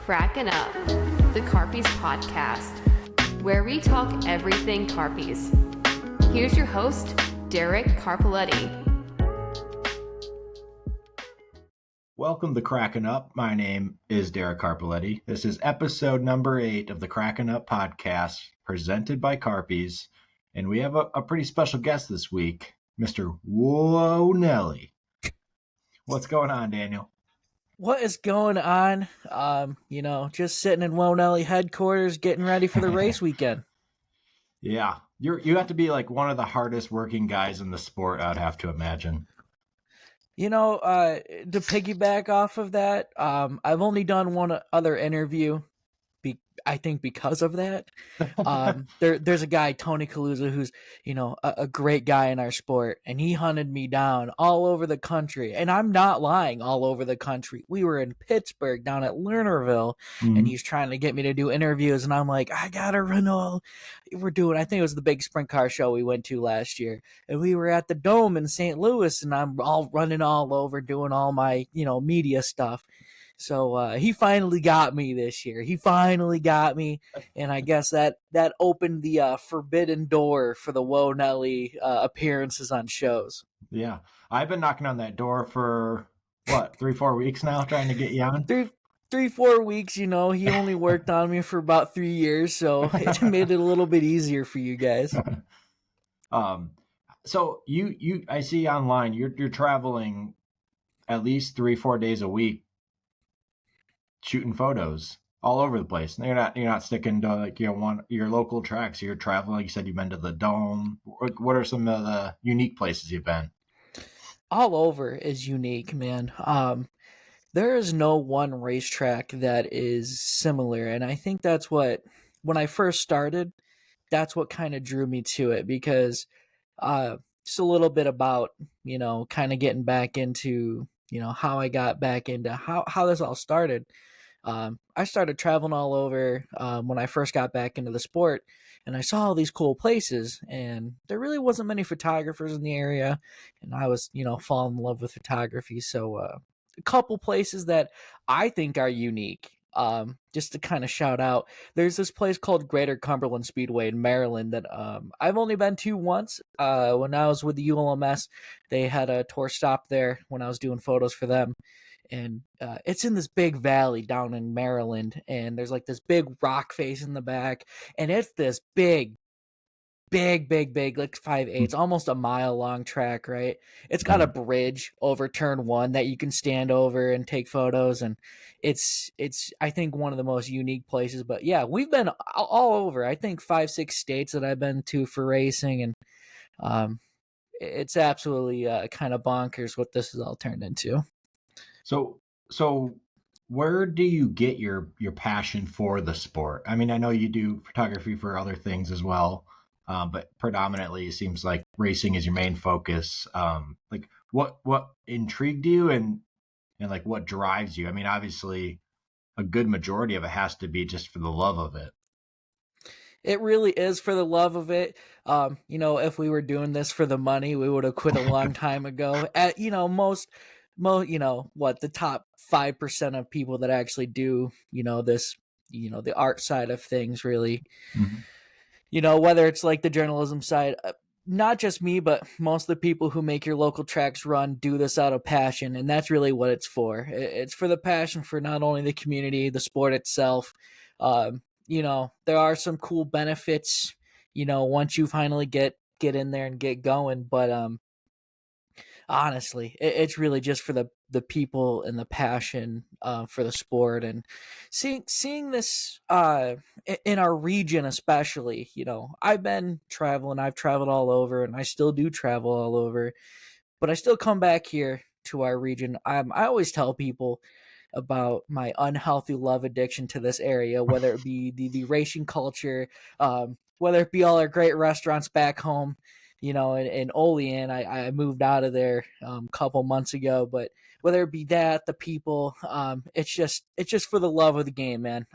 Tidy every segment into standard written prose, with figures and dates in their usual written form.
Kraken Up, the Carpy's podcast, where we talk everything Carpies. Here's your host, Derek Carpoletti. Welcome to Kraken Up. My name is Derek Carpoletti. This is episode number 8 of the Kraken Up podcast, presented by Carpies. And we have a pretty special guest this week, Mr. Woah Nellie. What's going on, Daniel? What is going on? Just sitting in Woah Nellie headquarters, getting ready for the race weekend. Yeah, you have to be like one of the hardest working guys in the sport, I'd have to imagine. To piggyback off of that, I've only done one other interview. I think because of that, there's a guy, Tony Caluza, who's, a great guy in our sport, and he hunted me down all over the country. And I'm not lying, all over the country. We were in Pittsburgh, down at Lernerville, and he's trying to get me to do interviews. And I'm like, I gotta run I think it was the big sprint car show we went to last year. And we were at the Dome in St. Louis, and I'm all running all over doing all my, media stuff. So he finally got me this year. He finally got me, and I guess that opened the forbidden door for the Woah Nellie appearances on shows. Yeah, I've been knocking on that door for, 3-4 weeks now, trying to get you on? 3-4 weeks, he only worked on me for about 3 years, so it made it a little bit easier for you guys. So you I see online, you're traveling at least 3-4 days a week, shooting photos all over the place. You're not sticking to like your local tracks. You're traveling. Like you said, you've been to the Dome. What are some of the unique places you've been? All over is unique, man. There is no one racetrack that is similar, and I think that's what, when I first started, that's what kind of drew me to it, because just a little bit about, kind of getting back into, how I got back into how this all started. I started traveling all over when I first got back into the sport, and I saw all these cool places, and there really wasn't many photographers in the area, and I was, falling in love with photography. So a couple places that I think are unique, just to kind of shout out, there's this place called Greater Cumberland Speedway in Maryland that I've only been to once. When I was with the ULMS, they had a tour stop there when I was doing photos for them. And it's in this big valley down in Maryland, and there's like this big rock face in the back, and it's this big, like 5/8, almost a mile long track, right? It's got a bridge over turn 1 that you can stand over and take photos, and it's I think one of the most unique places. But yeah, we've been all over. I think 5-6 states that I've been to for racing, and it's absolutely kind of bonkers what this has all turned into. So where do you get your passion for the sport? I mean, I know you do photography for other things as well, but predominantly it seems like racing is your main focus. Like what intrigued you and like what drives you? I mean, obviously a good majority of it has to be just for the love of it. It really is for the love of it. If we were doing this for the money, we would have quit a long time ago. The top 5% of people that actually do, this, the art side of things, really, whether it's like the journalism side, not just me, but most of the people who make your local tracks run do this out of passion. And that's really what it's for. It's for the passion for not only the community, the sport itself. There are some cool benefits, once you finally get in there and get going. But, honestly, it's really just for the people and the passion for the sport, and seeing this in our region especially. I've been traveling. I've traveled all over, and I still do travel all over, but I still come back here to our region. I always tell people about my unhealthy love addiction to this area, whether it be the racing culture, whether it be all our great restaurants back home. In Olean, I moved out of there a couple months ago, but whether it be that, the people, it's just for the love of the game, man.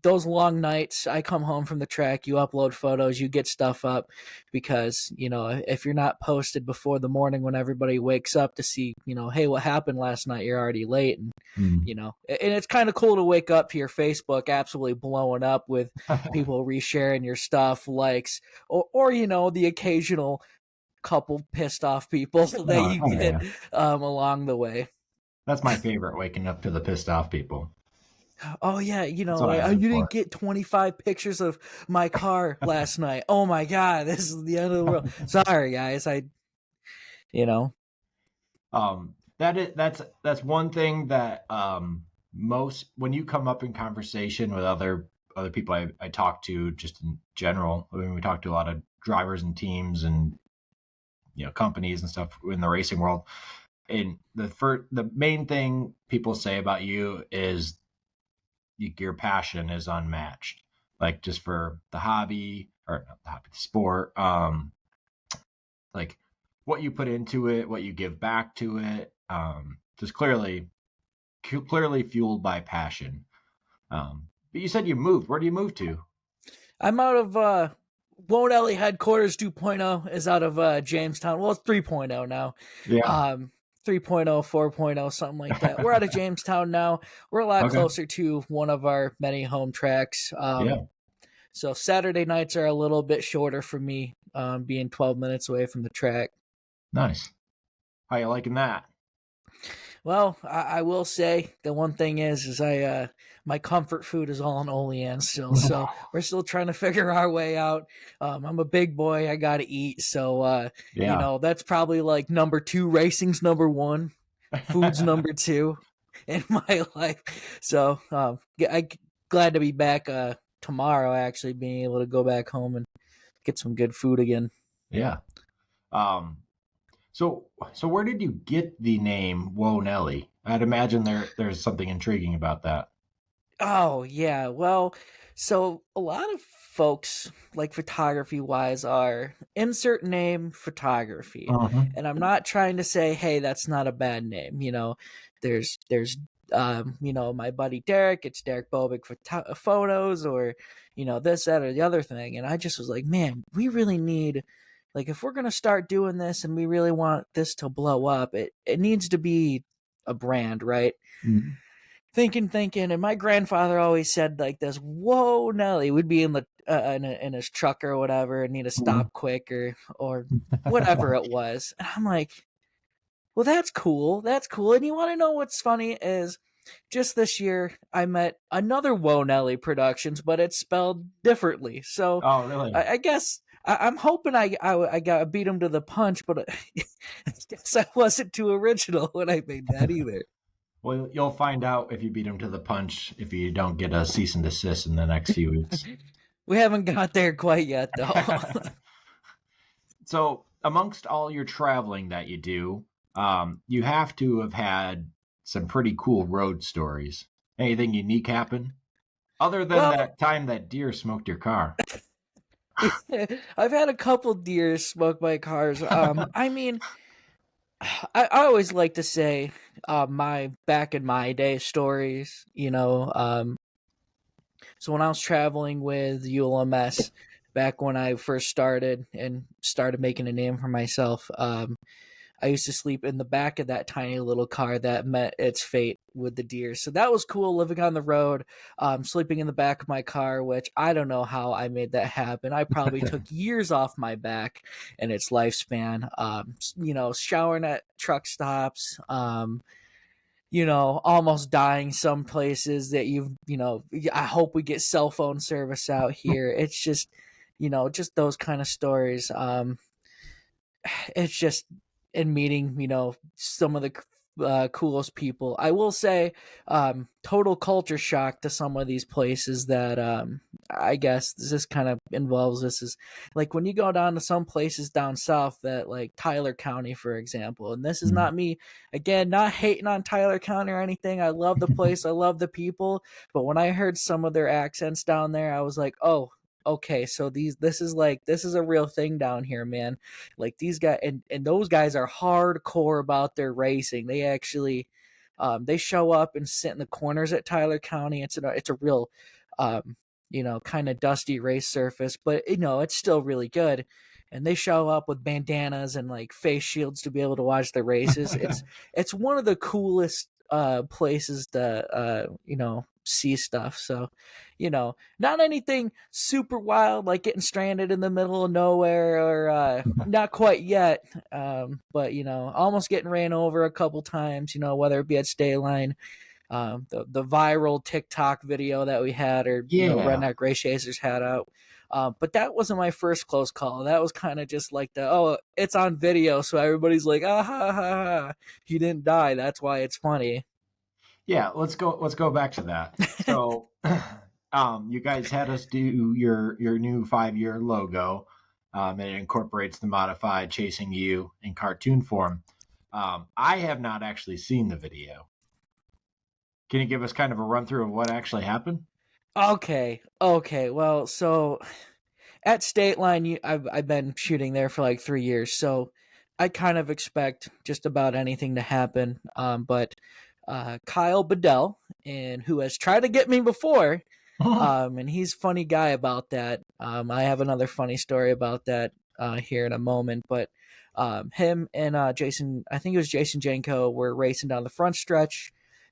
those long nights, I come home from the track, you upload photos, you get stuff up, because, if you're not posted before the morning when everybody wakes up to see, hey, what happened last night, you're already late. And, and it's kind of cool to wake up to your Facebook absolutely blowing up with people resharing your stuff, likes, or the occasional couple pissed off people that you get along the way. That's my favorite, waking up to the pissed off people. Oh yeah, you didn't get 25 pictures of my car last night. Oh my god, this is the end of the world. Sorry guys, that's one thing that most, when you come up in conversation with other people I talk to, just in general, I mean, we talk to a lot of drivers and teams and companies and stuff in the racing world, and the main thing people say about you is your passion is unmatched, like just for the hobby, or not the hobby, the sport, like what you put into it, what you give back to it, just clearly fueled by passion. But you said you moved. Where do you move to? I'm out of Woah Nellie headquarters. 2.0 is out of Jamestown. Well, it's 3.0 now. Yeah. 3.0, 4.0, something like that. We're out of Jamestown now. We're a lot closer to one of our many home tracks. So Saturday nights are a little bit shorter for me, being 12 minutes away from the track. Nice. How you liking that? Well, I will say the one thing is my comfort food is all in Olean still, so we're still trying to figure our way out. I'm a big boy, I gotta eat, so that's probably like number 2. Racing's number 1, food's number 2 in my life. So I'm glad to be back tomorrow, actually being able to go back home and get some good food again. Yeah. So where did you get the name Woah Nellie? I'd imagine there's something intriguing about that. Oh, yeah. Well, so a lot of folks, like photography-wise, are insert name photography. And I'm not trying to say, hey, that's not a bad name. There's my buddy Derek, it's Derek Bobic photos, or, this, that, or the other thing. And I just was like, man, we really need... Like, if we're going to start doing this and we really want this to blow up, it needs to be a brand, right? Mm-hmm. Thinking, and my grandfather always said, like, this, Woah Nellie, would be in the in his truck or whatever and need to stop quick or whatever it was. And I'm like, well, that's cool. And you want to know what's funny is, just this year, I met another Woah Nellie Productions, but it's spelled differently. So, oh, really? I guess... I'm hoping I got beat him to the punch, but I guess I wasn't too original when I made that either. Well, you'll find out if you beat him to the punch if you don't get a cease and desist in the next few weeks. We haven't got there quite yet, though. So, amongst all your traveling that you do, you have to have had some pretty cool road stories. Anything unique happen? Other than that time that deer smoked your car. I've had a couple deer smoke my cars. I mean, I always like to say my back in my day stories, So when I was traveling with ULMS back when I first started and started making a name for myself, I used to sleep in the back of that tiny little car that met its fate with the deer. So that was cool, living on the road, sleeping in the back of my car, which I don't know how I made that happen. I probably took years off my back in its lifespan, showering at truck stops, almost dying some places that I hope we get cell phone service out here. It's just, just those kind of stories. It's just... in meeting, some of the coolest people. I will say, total culture shock to some of these places that I guess this kind of involves. This is like when you go down to some places down south, that like Tyler County, for example. And this is not me, again, not hating on Tyler County or anything. I love the place. I love the people. But when I heard some of their accents down there, I was like, oh, okay, so this is a real thing down here, man. Like these guys and those guys are hardcore about their racing. They actually they show up and sit in the corners at Tyler County. It's a real kind of dusty race surface, but it's still really good. And they show up with bandanas and like face shields to be able to watch the races. It's one of the coolest places to see stuff. So, not anything super wild like getting stranded in the middle of nowhere or not quite yet. But almost getting ran over a couple times, whether it be at State Line, the viral TikTok video that we had, or Redneck Race Chasers had out. But that wasn't my first close call. That was kind of just like it's on video, so everybody's like, ah ha ha ha, he didn't die. That's why it's funny. Yeah, let's go back to that. So, you guys had us do your new 5-year logo, and it incorporates the modified Chasing You in cartoon form. I have not actually seen the video. Can you give us kind of a run through of what actually happened? Okay. Well, so at State Line, I've been shooting there for like 3 years, so I kind of expect just about anything to happen. But Kyle Bedell, and who has tried to get me before, and he's a funny guy about that. I have another funny story about that here in a moment, but him and Jason, I think it was Jason Janko, were racing down the front stretch,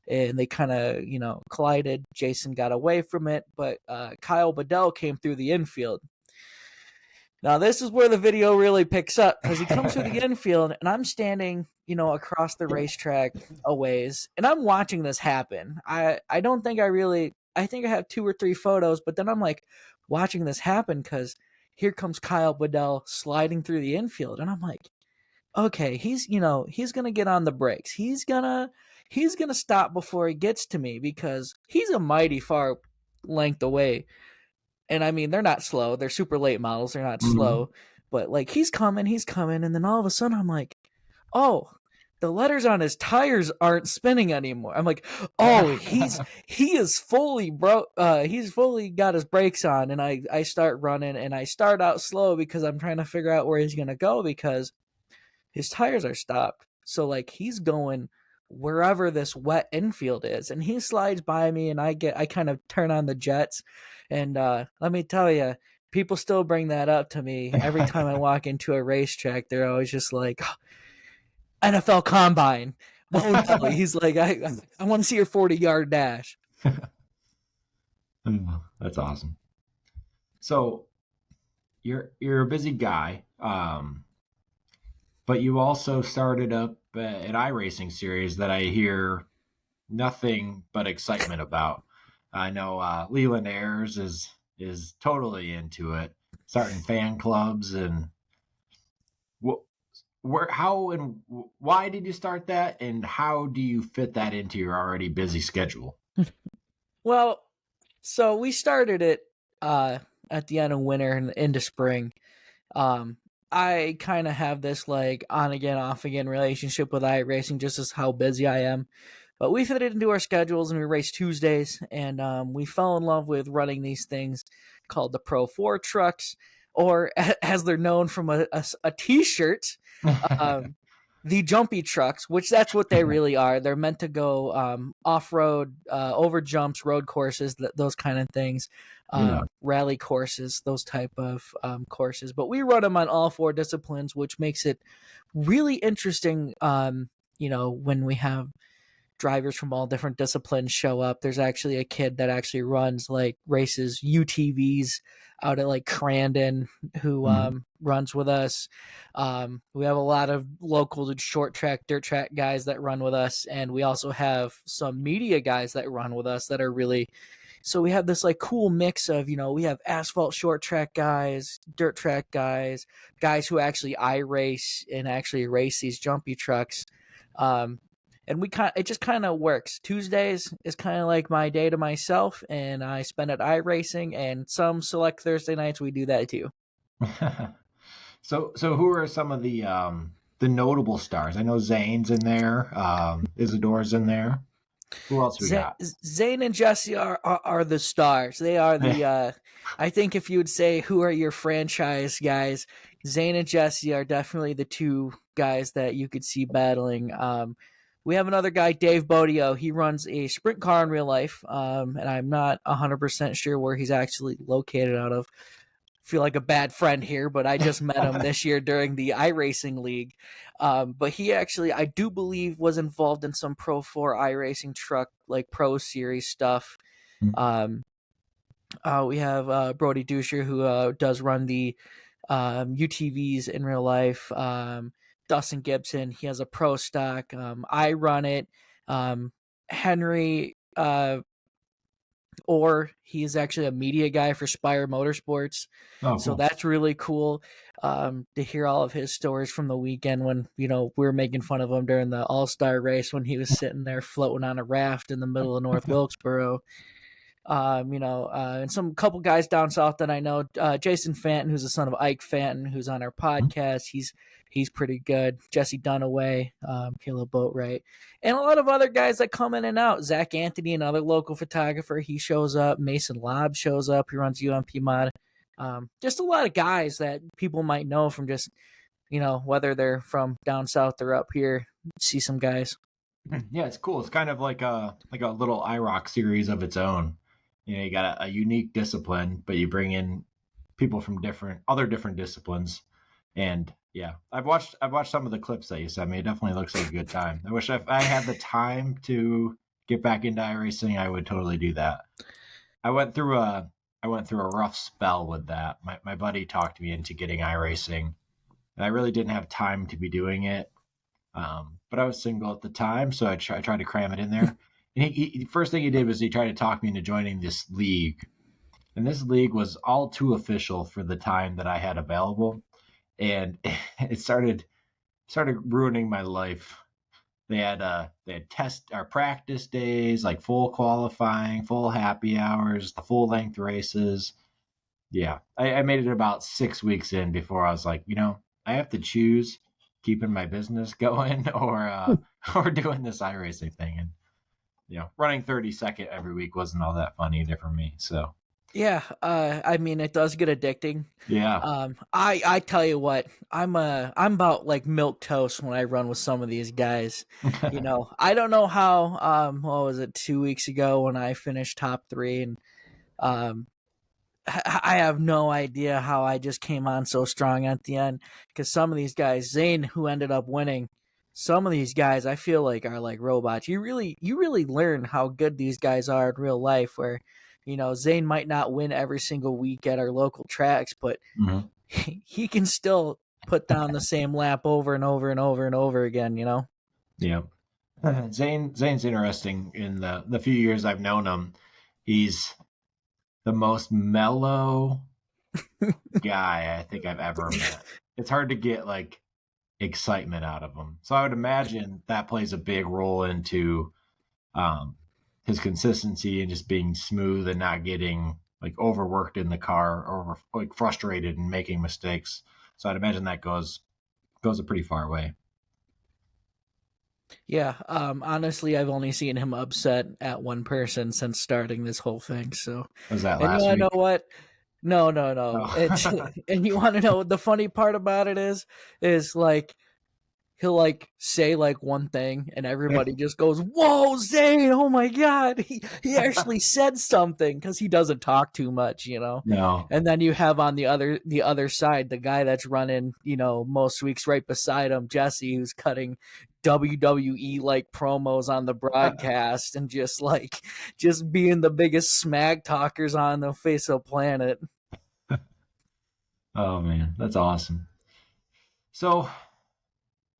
and they kind of, collided. Jason got away from it, but Kyle Bedell came through the infield. Now, this is where the video really picks up, because he comes through the infield, and I'm standing, across the racetrack a ways, and I'm watching this happen. I don't think I think I have 2 or 3 photos, but then I'm like watching this happen, because here comes Kyle Bedell sliding through the infield, and I'm like, okay, he's going to get on the brakes. He's going to stop before he gets to me, because he's a mighty far length away. And I mean, they're not slow. They're super late models. They're not slow. But like, he's coming. And then all of a sudden I'm like, oh, the letters on his tires aren't spinning anymore. I'm like, oh, he is fully he's fully got his brakes on. And I start running, and I start out slow because I'm trying to figure out where he's going to go, because his tires are stopped. So like, he's going wherever this wet infield is, and he slides by me, and I kind of turn on the jets. And let me tell you, people still bring that up to me every time I walk into a racetrack. They're always just like, oh, NFL Combine. Oh, no. He's like, I want to see your 40-yard dash. That's awesome. So you're a busy guy, but you also started up an iRacing series that I hear nothing but excitement about. I know Leland Ayers is totally into it, starting fan clubs. And how and why did you start that, and how do you fit that into your already busy schedule? Well, so we started it at the end of winter and into spring. I kind of have this like on again, off again relationship with iRacing, just as how busy I am. But we fit it into our schedules, and we race Tuesdays, and we fell in love with running these things called the Pro 4 trucks, or as they're known from a T-shirt, the jumpy trucks, which that's what they really are. They're meant to go off-road, over jumps, road courses, those kind of things, rally courses, those type of courses. But we run them on all 4 disciplines, which makes it really interesting, when we have drivers from all different disciplines show up. There's actually a kid that actually races UTVs out at like Crandon, who runs with us. We have a lot of local short track, dirt track guys that run with us, and we also have some media guys that run with us that are really. So we have this like cool mix of, we have asphalt short track guys, dirt track guys who actually iRace and actually race these jumpy trucks. And it just kind of works. Tuesdays is kind of like my day to myself, and I spend it iRacing, and some select Thursday nights we do that too. So who are some of the notable stars? I know Zane's in there, Isidore's in there. Who else we got? Zane and Jesse are the stars. They are the I think if you would say who are your franchise guys, Zane and Jesse are definitely the 2 guys that you could see battling. we have another guy, Dave Bodio. He runs a sprint car in real life, and I'm not 100% sure where he's actually located out of. Feel like a bad friend here, but I just met him this year during the iRacing League. But he actually, I do believe, was involved in some Pro 4 iRacing truck, like Pro Series stuff. We have Brody Duscher, who does run the UTVs in real life. Dustin Gibson, he has a pro stock. I run it. Henry or he is actually a media guy for Spire Motorsports. Oh, so cool. that's really cool to hear all of his stories from the weekend when, we were making fun of him during the All-Star race when he was sitting there floating on a raft in the middle of North Wilkesboro. And some couple guys down south that I know, Jason Fanton, who's the son of Ike Fanton, who's on our podcast. He's pretty good. Jesse Dunaway, Caleb Boatwright, and a lot of other guys that come in and out. Zach Anthony, another local photographer, he shows up. Mason Lobb shows up. He runs UMP Mod. Just a lot of guys that people might know from just, whether they're from down south or up here. See some guys. Yeah, it's cool. It's kind of like a little IROC series of its own. You got a unique discipline, but you bring in people from other different disciplines. And yeah, I've watched some of the clips that you sent me. It definitely looks like a good time. I wish if I had the time to get back into iRacing, I would totally do that. I went through a rough spell with that. My buddy talked me into getting iRacing, and I really didn't have time to be doing it. But I was single at the time, so I tried to cram it in there. And he first thing he did was he tried to talk me into joining this league. And this league was all too official for the time that I had available. And it started ruining my life. They had practice days, like full qualifying, full happy hours, the full length races. Yeah, I made it about 6 weeks in before I was like, I have to choose keeping my business going or doing this iRacing thing. And running 32nd every week wasn't all that fun either for me. So yeah, it does get addicting. Yeah. I tell you what, I'm about like milk toast when I run with some of these guys. I don't know how. What was it, 2 weeks ago when I finished top 3, and I have no idea how I just came on so strong at the end, because some of these guys, Zane, who ended up winning, some of these guys I feel like are like robots. You really learn how good these guys are in real life, where, Zane might not win every single week at our local tracks, but he can still put down the same lap over and over and over and over again, Yeah. Zane's interesting. In the few years I've known him, he's the most mellow guy I think I've ever met. It's hard to get like excitement out of him. So I would imagine that plays a big role into his consistency and just being smooth and not getting like overworked in the car or like frustrated and making mistakes. So I'd imagine that goes a pretty far way. Yeah, honestly, I've only seen him upset at one person since starting this whole thing. So Was that and last you want to week? know what? No. Oh. And you want to know what the funny part about it is like he'll like say like one thing and everybody just goes, "Whoa, Zane! Oh my God, he actually said something," because he doesn't talk too much, No. And then you have on the other side the guy that's running, most weeks right beside him, Jesse, who's cutting WWE like promos on the broadcast and just being the biggest smack talkers on the face of the planet. Oh man, that's awesome. So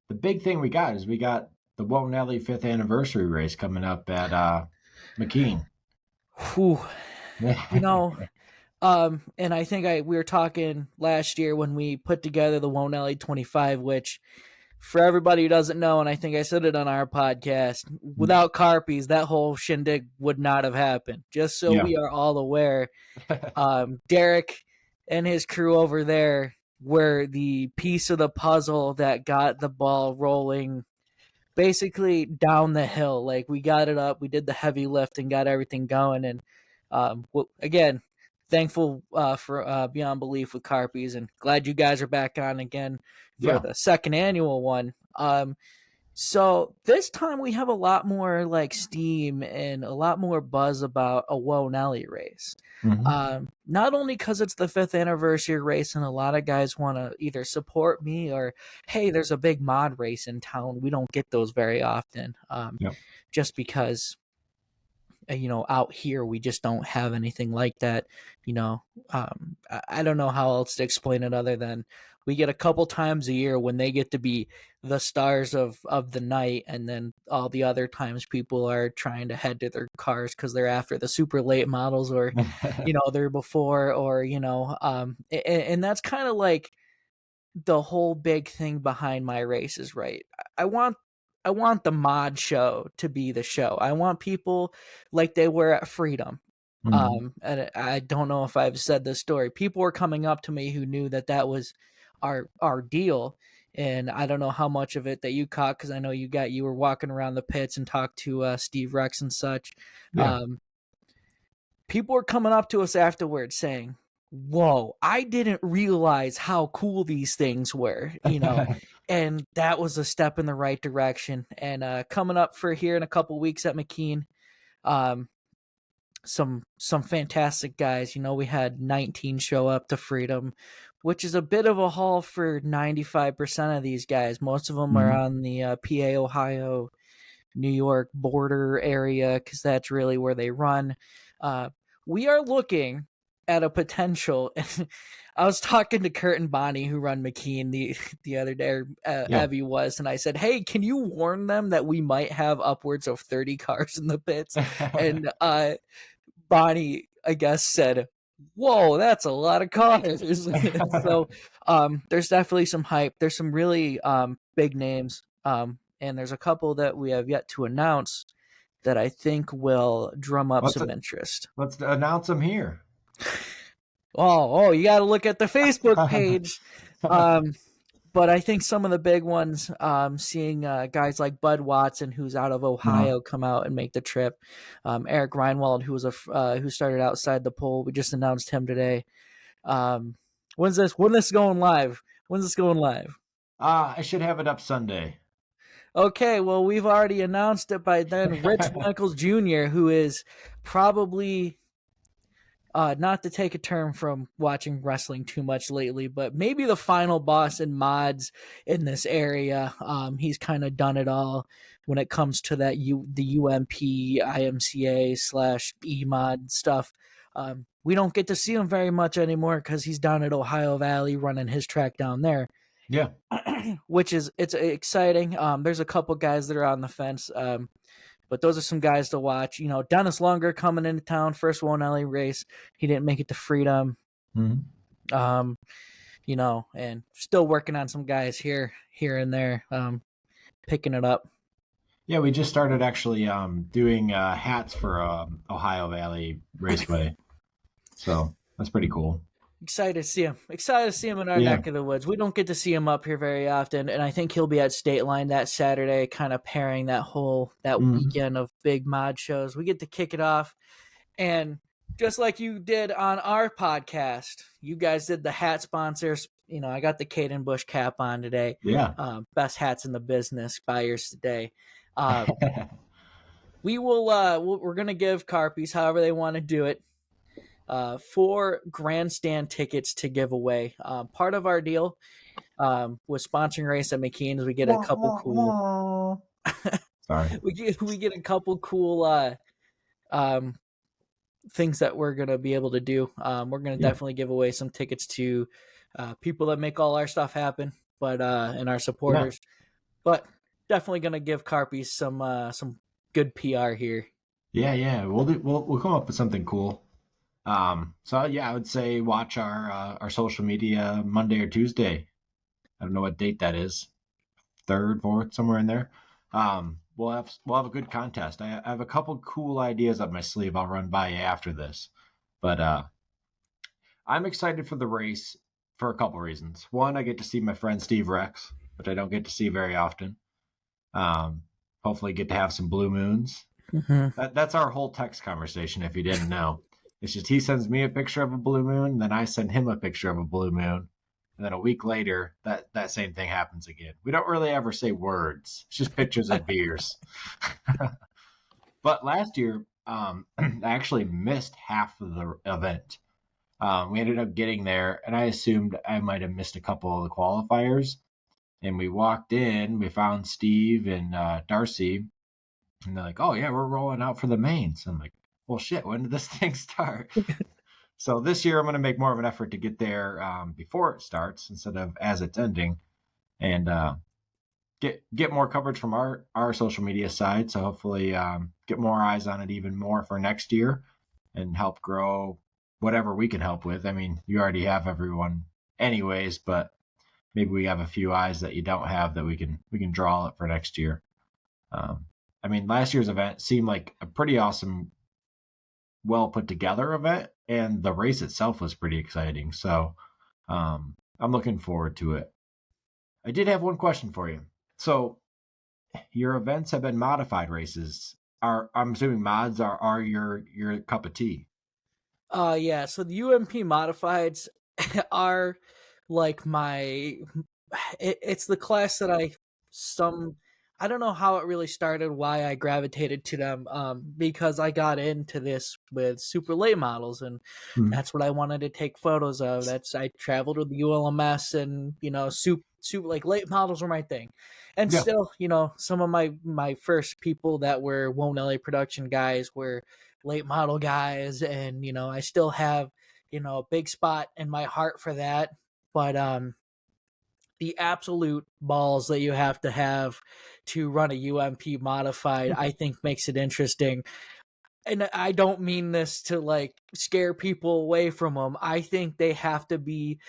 the big thing we got is the Woah Nellie 5th anniversary race coming up at McKee. Whew. And I think we were talking last year when we put together the Woah Nellie 25, which for everybody who doesn't know, and I think I said it on our podcast, without Carpies, that whole shindig would not have happened. Just so we are all aware, Derek and his crew over there were the piece of the puzzle that got the ball rolling basically down the hill. Like, we got it up, we did the heavy lift and got everything going. And again, thankful for Beyond Belief with Carpies, and glad you guys are back on again for the second annual one. So this time we have a lot more like steam and a lot more buzz about a Woah Nellie race. Not only because it's the 5th anniversary race and a lot of guys want to either support me or, hey, there's a big mod race in town. We don't get those very often. Yep. Just because, out here we just don't have anything like that. I don't know how else to explain it other than we get a couple times a year when they get to be the stars of the night, and then all the other times people are trying to head to their cars because they're after the super late models, or they're before, or and that's kind of like the whole big thing behind my races, right? I want the mod show to be the show. I want people like they were at Freedom. And I don't know if I've said this story. People were coming up to me who knew that was our deal, and I don't know how much of it that you caught, because I know you were walking around the pits and talked to Steve Rex and such. Yeah. People were coming up to us afterwards saying, "Whoa, I didn't realize how cool these things were," and that was a step in the right direction. And coming up for here in a couple weeks at McKee, some fantastic guys. We had 19 show up to Freedom, which is a bit of a haul for 95% of these guys. Most of them are on the PA, Ohio, New York border area, because that's really where they run. We are looking at a potential. I was talking to Kurt and Bonnie, who run McKee, the other day, Evie was, and I said, "Hey, can you warn them that we might have upwards of 30 cars in the pits?" And Bonnie, I guess, said, "Whoa, that's a lot of cars." So there's definitely some hype. There's some really big names, and there's a couple that we have yet to announce that I think will drum up some interest. Let's announce them here. Oh, you got to look at the Facebook page. But I think some of the big ones, seeing guys like Bud Watson, who's out of Ohio, come out and make the trip. Eric Reinwald, who started outside the pole. We just announced him today. When's this going live? I should have it up Sunday. Okay, well, we've already announced it by then. Rich Michaels Jr., who is probably, not to take a term from watching wrestling too much lately, but maybe the final boss in mods in this area. He's kind of done it all when it comes to that the UMP, IMCA / E-mod stuff. We don't get to see him very much anymore because he's down at Ohio Valley running his track down there. Yeah. Which it's exciting. There's a couple guys that are on the fence, but those are some guys to watch. Dennis Longer coming into town, first Woah Nellie race. He didn't make it to Freedom. And still working on some guys here and there, picking it up. Yeah, we just started actually doing hats for Ohio Valley Raceway. So that's pretty cool. Excited to see him in our neck of the woods. We don't get to see him up here very often, and I think he'll be at State Line that Saturday, kind of pairing that weekend of big mod shows. We get to kick it off, and just like you did on our podcast, you guys did the hat sponsors. I got the Caden Bush cap on today. Yeah. Best hats in the business. Buy yours today. We will. We're gonna give Carpies, however they want to do it, 4 grandstand tickets to give away. Part of our deal with sponsoring race at McKee is we get a couple cool. Sorry. we get a couple cool things that we're gonna be able to do. We're gonna definitely give away some tickets to people that make all our stuff happen, but and our supporters. But definitely gonna give Carpy some good PR here. Yeah. We'll come up with something cool. So I would say watch our social media Monday or Tuesday. I don't know what date that is. 3rd, 4th, somewhere in there. We'll have a good contest. I have a couple cool ideas up my sleeve. I'll run by you after this, but I'm excited for the race for a couple reasons. One, I get to see my friend Steve Rex, which I don't get to see very often. Hopefully get to have some blue moons. That's our whole text conversation, if you didn't know. It's just he sends me a picture of a blue moon, then I send him a picture of a blue moon, And then a week later, that same thing happens again. We don't really ever say words. It's just pictures and beers. But last year, I actually missed half of the event. We ended up getting there, and I assumed I might have missed a couple of the qualifiers. And we walked in, we found Steve and Darcy, and they're like, "Oh yeah, we're rolling out for the mains." I'm like, "Well, shit, when did this thing start?" So this year, I'm going to make more of an effort to get there before it starts instead of as it's ending, and get more coverage from our social media side. So hopefully, get more eyes on it even more for next year, and help grow whatever we can help with. I mean, you already have everyone, anyways, but maybe we have a few eyes that you don't have that we can draw it for next year. I mean, last year's event seemed like a pretty awesome, well put together event, and the race itself was pretty exciting. So I'm looking forward to it. I did have one question for you. So your events have been modified races. I'm assuming mods are your cup of tea. Yeah, so the UMP modifieds are like it's the class that I don't know how it really started, why I gravitated to them, because I got into this with super late models, and that's what I wanted to take photos of. I traveled with the ULMS, and super like late models were my thing. And Yeah. still, some of my first people that were Woah Nellie Production guys were late model guys, and I still have a big spot in my heart for that. But the absolute balls that you have to run a UMP modified, I think makes it interesting. And I don't mean this to like scare people away from them. I think they have to be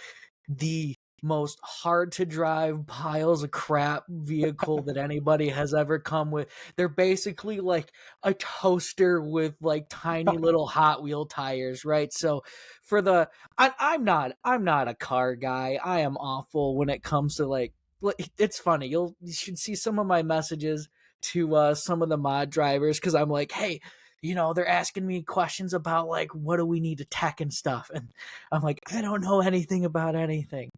the most hard to drive piles of crap vehicle that anybody has ever come with. They're basically like a toaster with like tiny little Hot Wheel tires, right? So I'm not a car guy. I am awful when it comes to like it's funny. You should see some of my messages to some of the mod drivers, because I'm like, hey, they're asking me questions about like what do we need to tech and stuff, and I'm like, I don't know anything about anything.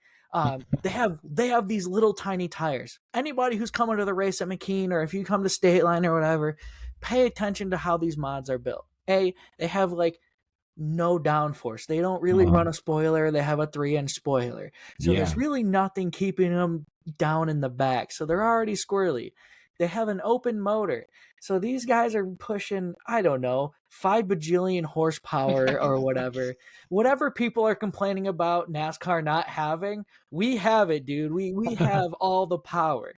They have these little tiny tires. Anybody who's coming to the race at McKee, or if you come to State Line or whatever, pay attention to how these mods are built. They have like no downforce. They don't really run a spoiler. They have a 3-inch spoiler. So there's really nothing keeping them down in the back. So they're already squirrely. They have an open motor. So these guys are pushing, I don't know, 5 bajillion horsepower or whatever. Whatever people are complaining about NASCAR not having, we have it, dude. We have all the power.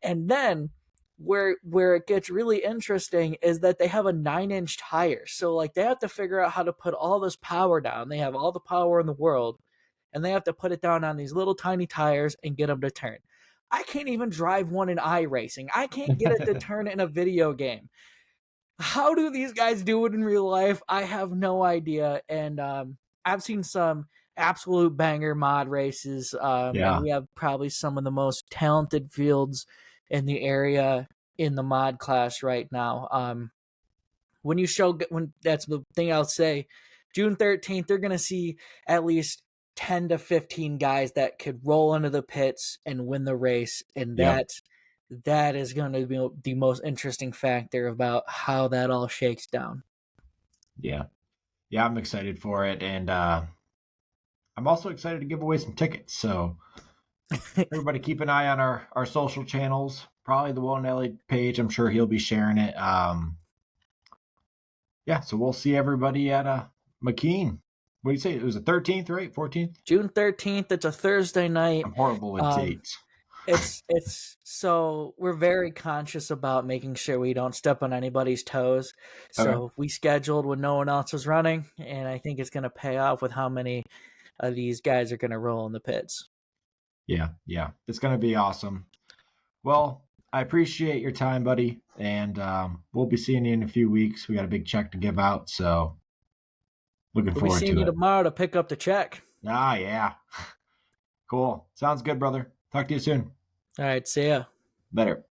And then where it gets really interesting is that they have a 9-inch tire. So like they have to figure out how to put all this power down. They have all the power in the world, and they have to put it down on these little tiny tires and get them to turn. I can't even drive one in iRacing. I can't get it to turn in a video game. How do these guys do it in real life? I have no idea. And I've seen some absolute banger mod races. And we have probably some of the most talented fields in the area in the mod class right now. When that's the thing I'll say, June 13th, they're going to see at least 10 to 15 guys that could roll into the pits and win the race. And that is going to be the most interesting factor about how that all shakes down. Yeah, I'm excited for it. And I'm also excited to give away some tickets. So everybody keep an eye on our social channels, probably the Woah Nellie page. I'm sure he'll be sharing it. So we'll see everybody at McKee. What do you say? It was the 13th, right? 14th? June 13th. It's a Thursday night. I'm horrible with dates. It's so we're very conscious about making sure we don't step on anybody's toes. So we scheduled when no one else was running, and I think it's going to pay off with how many of these guys are going to roll in the pits. Yeah. It's going to be awesome. Well, I appreciate your time, buddy, and we'll be seeing you in a few weeks. We got a big check to give out, so looking forward to it. We'll be seeing you tomorrow to pick up the check. Yeah. Cool. Sounds good, brother. Talk to you soon. All right, see ya. Later.